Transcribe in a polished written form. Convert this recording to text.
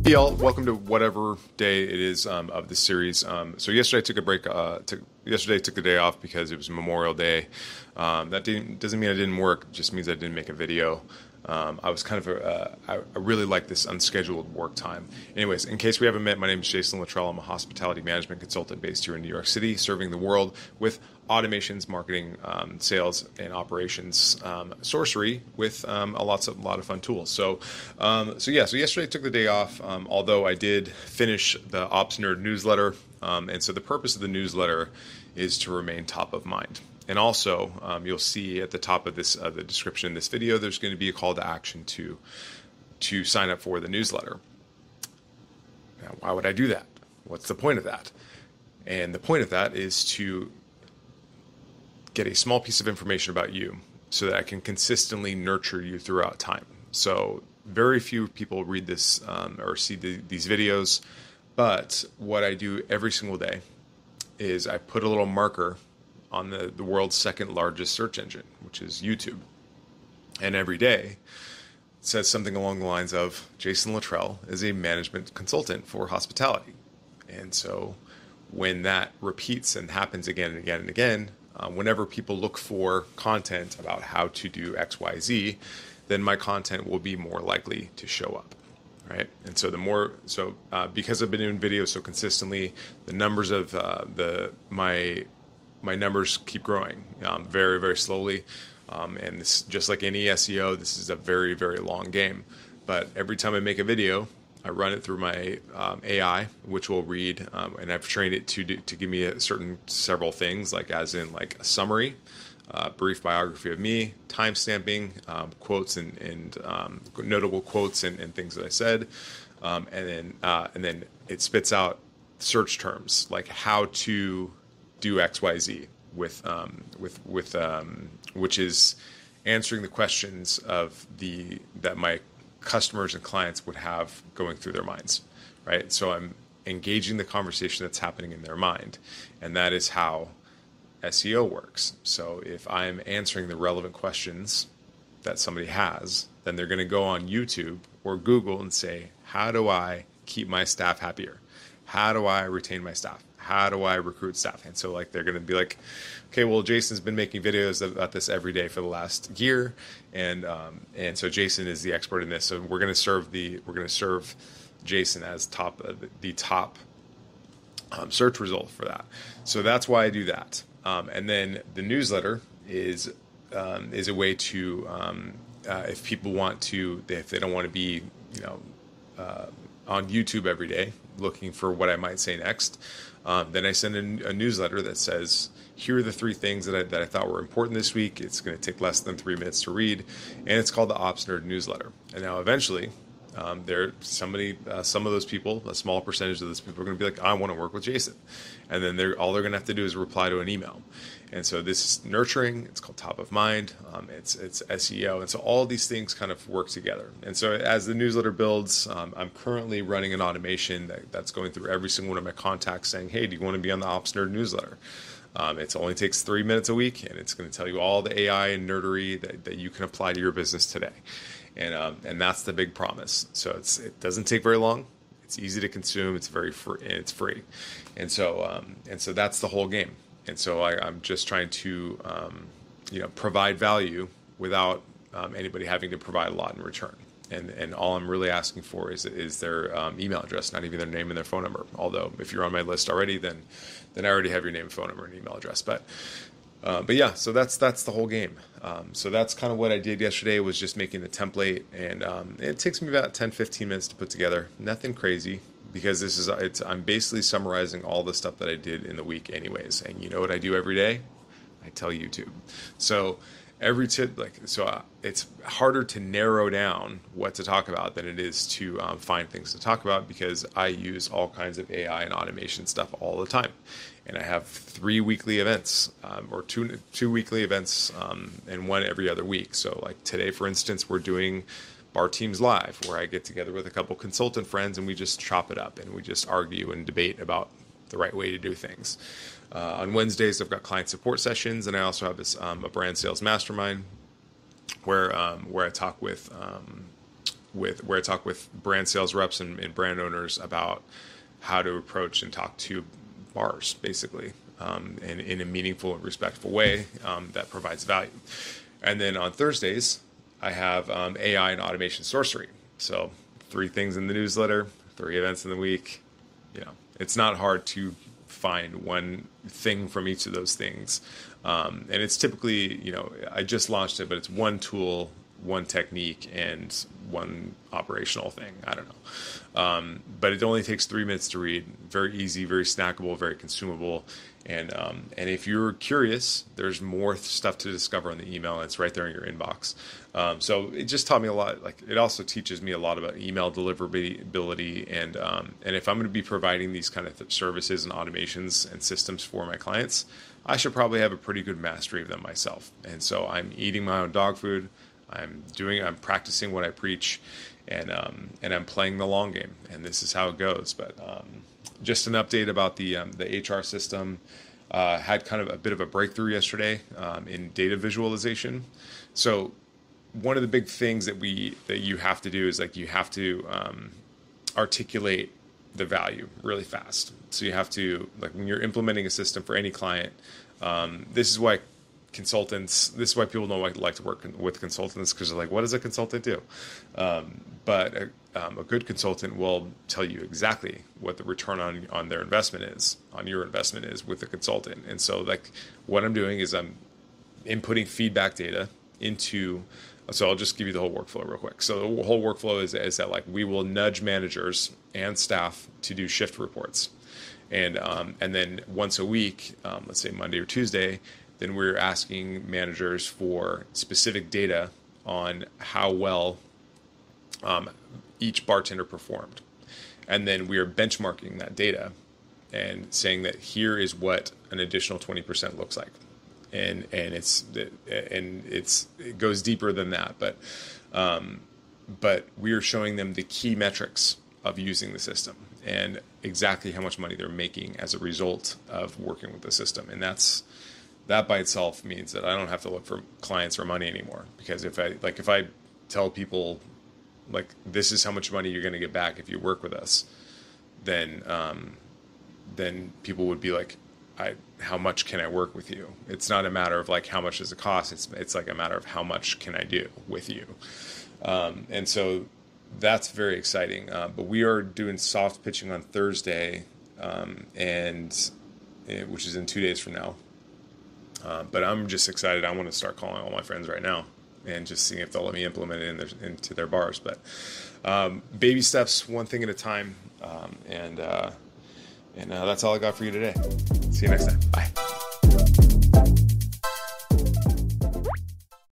Hey y'all, welcome to whatever day it is of the series. So yesterday I took a break. Yesterday I took the day off because it was Memorial Day. That doesn't mean I didn't work. It just means I didn't make a video. I was kind of I really like this unscheduled work time. Anyways, in case we haven't met, my name is Jason Luttrell. I'm a hospitality management consultant based here in New York City, serving the world with automations, marketing, sales, and operations sorcery with a lot of fun tools. So yesterday I took the day off, although I did finish the Ops Nerd newsletter. And so the purpose of the newsletter is to remain top of mind. And also, you'll see at the top of this the description of this video, there's going to be a call to action to sign up for the newsletter. Now, why would I do that? What's the point of that? And the point of that is to get a small piece of information about you so that I can consistently nurture you throughout time. So very few people read this or see these videos, but what I do every single day is I put a little marker on the world's second largest search engine, which is YouTube. And every day it says something along the lines of Jason Luttrell is a management consultant for hospitality. And so when that repeats and happens again and again and again, whenever people look for content about how to do X, Y, Z, then my content will be more likely to show up. Right. And so because I've been doing videos so consistently, the numbers of my numbers keep growing very, very slowly. And this, just like any SEO, this is a very, very long game. But every time I make a video, I run it through my AI, which will read, and I've trained it to give me several things, like a summary, brief biography of me, timestamping, quotes and notable quotes and things that I said, and then it spits out search terms like how to do X, Y, Z which is answering the questions that my customers and clients would have going through their minds, right? So I'm engaging the conversation that's happening in their mind, and that is how SEO works. So if I'm answering the relevant questions that somebody has, then they're going to go on YouTube or Google and say, how do I keep my staff happier? How do I retain my staff? How do I recruit staff? And so they're going to be like, okay, well, Jason's been making videos about this every day for the last year. And so Jason is the expert in this. So we're going to serve Jason as the top search result for that. So that's why I do that. And then the newsletter is a way to, if people want to, if they don't want to be, on YouTube every day looking for what I might say next, then I send a newsletter that says, here are the 3 things that I thought were important this week. It's going to take less than 3 minutes to read, and it's called the Ops Nerd newsletter. And now eventually, some of those people, a small percentage of those people are going to be like, I want to work with Jason. And then all they're going to have to do is reply to an email. And so this is nurturing. It's called top of mind. It's SEO. And so all these things kind of work together. And so as the newsletter builds, I'm currently running an automation that's going through every single one of my contacts saying, hey, do you want to be on the Ops Nerd newsletter? It only takes 3 minutes a week, and it's going to tell you all the AI and nerdery that you can apply to your business today. And that's the big promise. So it doesn't take very long. It's easy to consume. It's very free, and it's free. And so that's the whole game. And so I'm just trying to provide value without anybody having to provide a lot in return. And all I'm really asking for is their email address, not even their name and their phone number. Although if you're on my list already, then I already have your name, phone number, and email address. But yeah, so that's the whole game. So that's kind of what I did yesterday, was just making the template, and it takes me about 10-15 minutes to put together. Nothing crazy, because I'm basically summarizing all the stuff that I did in the week anyways. And you know what I do every day? I tell YouTube. So every tip, it's harder to narrow down what to talk about than it is to find things to talk about, because I use all kinds of AI and automation stuff all the time. And I have 3 weekly events, or two weekly events, and one every other week. So like today, for instance, we're doing Bar Teams Live, where I get together with a couple consultant friends and we just chop it up and we just argue and debate about the right way to do things. On Wednesdays, I've got client support sessions, and I also have this a brand sales mastermind where I talk with brand sales reps and brand owners about how to approach and talk to bars, basically, and in a meaningful and respectful way that provides value. And then on Thursdays, I have AI and automation sorcery. So 3 things in the newsletter, 3 events in the week. It's not hard to find one thing from each of those things. And it's typically, I just launched it, but it's one tool, one technique, and one operational thing. I don't know. But it only takes 3 minutes to read. Very easy, very snackable, very consumable. And if you're curious, there's more stuff to discover on the email, and it's right there in your inbox. So it just taught me a lot. Like, it also teaches me a lot about email deliverability, and if I'm going to be providing these kind of services and automations and systems for my clients, I should probably have a pretty good mastery of them myself. And so I'm eating my own dog food. I'm practicing what I preach, and I'm playing the long game. And this is how it goes. But just an update about the HR system. Had kind of a bit of a breakthrough yesterday in data visualization. So one of the big things that you have to do is, like, you have to articulate the value really fast. So you have to, like, when you're implementing a system for any client, this is why people don't like to work with consultants, because they're like, what does a consultant do? But a good consultant will tell you exactly what the return on their investment is, on your investment is with the consultant. And so, like, what I'm doing is I'm inputting feedback data into. So I'll just give you the whole workflow real quick. So the whole workflow is that, like, we will nudge managers and staff to do shift reports, and then once a week, let's say Monday or Tuesday, then we're asking managers for specific data on how well each bartender performed, and then we are benchmarking that data and saying that here is what an additional 20% looks like. And it goes deeper than that, but we are showing them the key metrics of using the system and exactly how much money they're making as a result of working with the system. And that by itself means that I don't have to look for clients or money anymore, because if I tell people, like, this is how much money you're going to get back if you work with us, then people would be like, how much can I work with you? It's not a matter of, like, how much does it cost. It's like a matter of how much can I do with you. And so that's very exciting. But we are doing soft pitching on Thursday, which is in 2 days from now. But I'm just excited. I want to start calling all my friends right now and just seeing if they'll let me implement it into their bars. But baby steps, one thing at a time. And that's all I got for you today. See you next time. Bye.